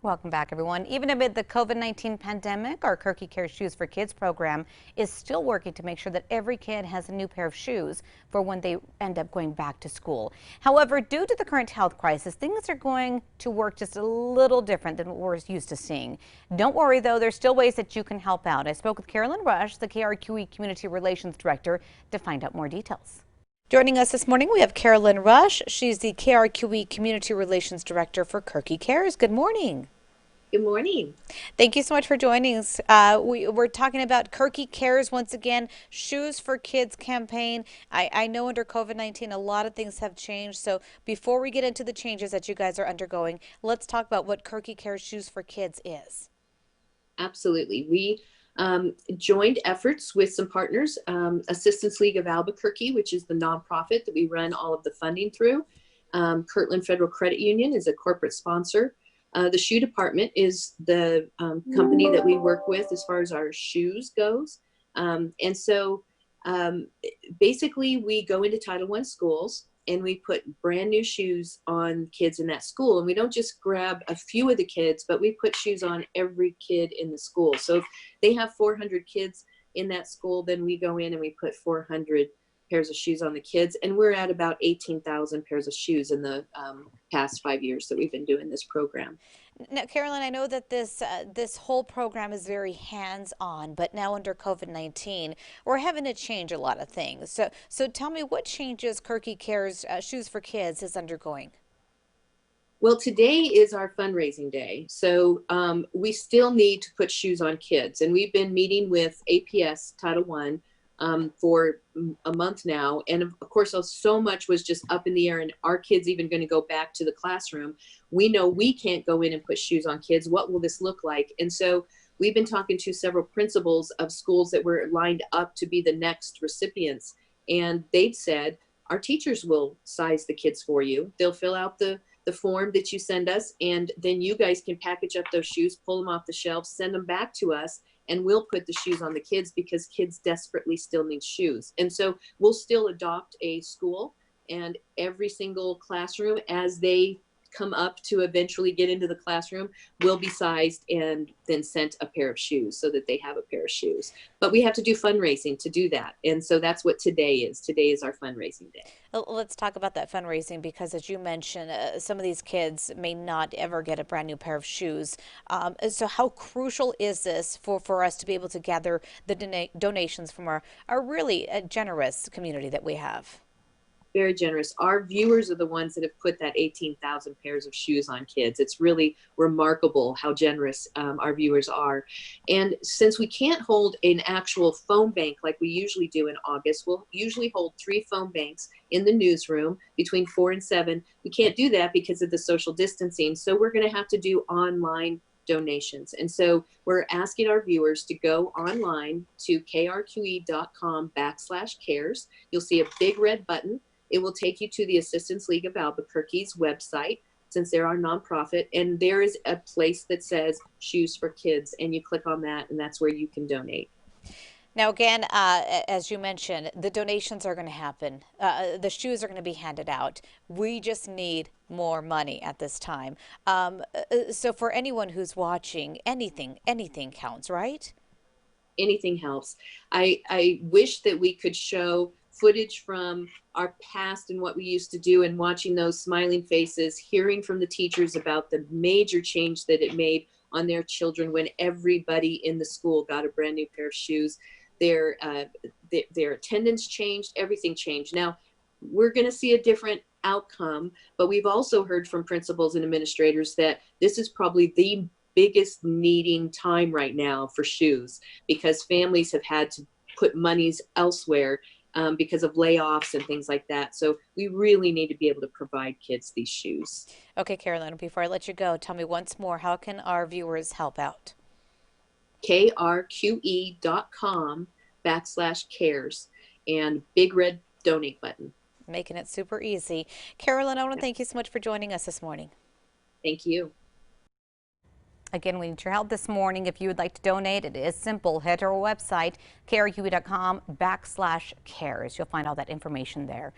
Welcome back, everyone. Even amid the COVID-19 pandemic, our KRQE Cares Shoes for Kids program is still working to make sure that every kid has a new pair of shoes for when they end up going back to school. However, due to the current health crisis, things are going to work just a little different than what we're used to seeing. Don't worry, though, there's still ways that you can help out. I spoke with Carolyn, the KRQE Community Relations Director, to find out more details. Joining us this morning, we have Carolyn. She's the KRQE Community Relations Director for KRQE Cares. Good morning. Good morning. Thank you so much for joining us. We're talking about KRQE Cares once again, Shoes for Kids campaign. I know under COVID-19 a lot of things have changed. So before we get into the changes that you guys are undergoing, let's talk about what KRQE Cares Shoes for Kids is. Absolutely. We joined efforts with some partners, Assistance League of Albuquerque, which is the nonprofit that we run all of the funding through. Kirtland Federal Credit Union is a corporate sponsor. The shoe department is the company that we work with as far as our shoes goes. Basically we go into Title I schools and we put brand new shoes on kids in that school. And we don't just grab a few of the kids, but we put shoes on every kid in the school. So if they have 400 kids in that school, then we go in and we put 400 pairs of shoes on the kids. And we're at about 18,000 pairs of shoes in the past 5 years that we've been doing this program. Now, Carolyn, I know that this whole program is very hands-on, but now under COVID-19, we're having to change a lot of things. So tell me, what changes KRQE Cares Shoes for Kids is undergoing? Well, today is our fundraising day. So we still need to put shoes on kids. And we've been meeting with APS Title I for a month now. And of course, so much was just up in the air, and our kids even going to go back to the classroom. We know we can't go in and put shoes on kids. What will this look like? And so we've been talking to several principals of schools that were lined up to be the next recipients. And they've said, our teachers will size the kids for you. They'll fill out the form that you send us, and then you guys can package up those shoes, pull them off the shelf, send them back to us, and we'll put the shoes on the kids because kids desperately still need shoes. And so we'll still adopt a school, and every single classroom, as they come up to eventually get into the classroom, will be sized and then sent a pair of shoes so that they have a pair of shoes. But we have to do fundraising to do that. And so that's what today is. Today is our fundraising day. Let's talk about that fundraising, because as you mentioned, some of these kids may not ever get a brand new pair of shoes. So how crucial is this for us to be able to gather the donations from our really generous community that we have? Very generous. Our viewers are the ones that have put that 18,000 pairs of shoes on kids. It's really remarkable how generous our viewers are. And since we can't hold an actual phone bank like we usually do in August, we'll usually hold 3 phone banks in the newsroom between 4 and 7. We can't do that because of the social distancing. So we're going to have to do online donations. And so we're asking our viewers to go online to krqe.com/cares. You'll see a big red button. It will take you to the Assistance League of Albuquerque's website, since they're our nonprofit, and there is a place that says Shoes for Kids, and you click on that, and that's where you can donate. Now, again, as you mentioned, the donations are going to happen. The shoes are going to be handed out. We just need more money at this time. So for anyone who's watching, anything counts, right? Anything helps. I wish that we could show footage from our past and what we used to do, and watching those smiling faces, hearing from the teachers about the major change that it made on their children when everybody in the school got a brand new pair of shoes. Their attendance changed, everything changed. Now we're going to see a different outcome, but we've also heard from principals and administrators that this is probably the biggest needing time right now for shoes, because families have had to put monies elsewhere because of layoffs and things like that. So we really need to be able to provide kids these shoes. Okay, Carolyn, before I let you go, tell me once more, how can our viewers help out? krqe.com/cares, and big red donate button. Making it super easy. Carolyn, I want to thank you so much for joining us this morning. Thank you. Again, we need your help this morning. If you would like to donate, it is simple. Head to our website, krqe.com/cares. You'll find all that information there.